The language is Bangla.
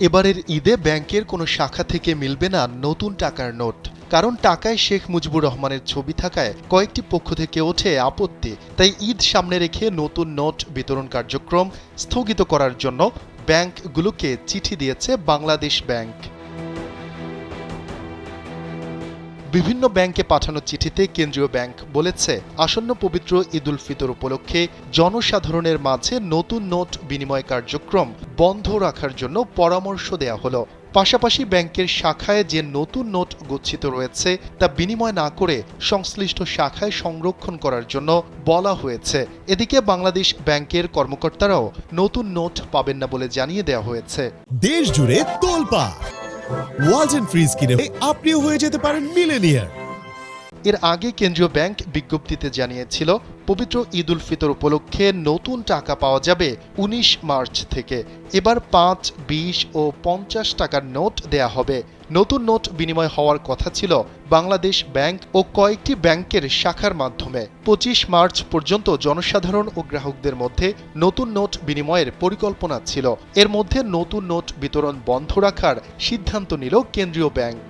এবারের ঈদে ব্যাংকের কোনো শাখা থেকে মিলবে না নতুন টাকার নোট। কারণ টাকায় শেখ মুজিবুর রহমানের ছবি থাকায় কয়েকটি পক্ষ থেকে ওঠে আপত্তি। তাই ঈদ সামনে রেখে নতুন নোট বিতরণ কার্যক্রম স্থগিত করার জন্য ব্যাংকগুলোকে চিঠি দিয়েছে বাংলাদেশ ব্যাংক। বিভিন্ন ব্যাংকে পাঠানো চিঠিতে কেন্দ্রীয় ব্যাংক বলেছে, আসন্ন পবিত্র ঈদুল ফিতর উপলক্ষে জনসাধারণের মাঝে নতুন নোট বিনিময় কার্যক্রম বন্ধ রাখার জন্য পরামর্শ দেয়া হলো। পাশাপাশি ব্যাংকের শাখায় যে নতুন নোট গচ্ছিত রয়েছে তা বিনিময় না করে সংশ্লিষ্ট শাখায় সংরক্ষণ করার জন্য বলা হয়েছে। এদিকে বাংলাদেশ ব্যাংকের কর্মকর্তারাও নতুন নোট পাবেন না বলে জানিয়ে দেওয়া হয়েছে। দেশ জুড়ে তোলপাড় ওয়ালটন ফ্রিজ কিনে আপনিও হয়ে যেতে পারেন মিলেনিয়ার। এর আগে কেন্দ্রীয় ব্যাংক বিজ্ঞপ্তিতে জানিয়েছিল, পবিত্র ঈদুল ফিতর উপলক্ষে নতুন টাকা পাওয়া যাবে ১৯ মার্চ থেকে। এবার ৫, ২০ ও ৫০ টাকার নোট দেয়া হবে। নতুন নোট বিনিময় হওয়ার কথা ছিল বাংলাদেশ ব্যাংক ও কয়েকটি ব্যাংকের শাখার মাধ্যমে। ২৫ মার্চ পর্যন্ত জনসাধারণ ও গ্রাহকদের মধ্যে নতুন নোট বিনিময়ের পরিকল্পনা ছিল। এর মধ্যে নতুন নোট বিতরণ বন্ধ রাখার সিদ্ধান্ত নিল কেন্দ্রীয় ব্যাংক।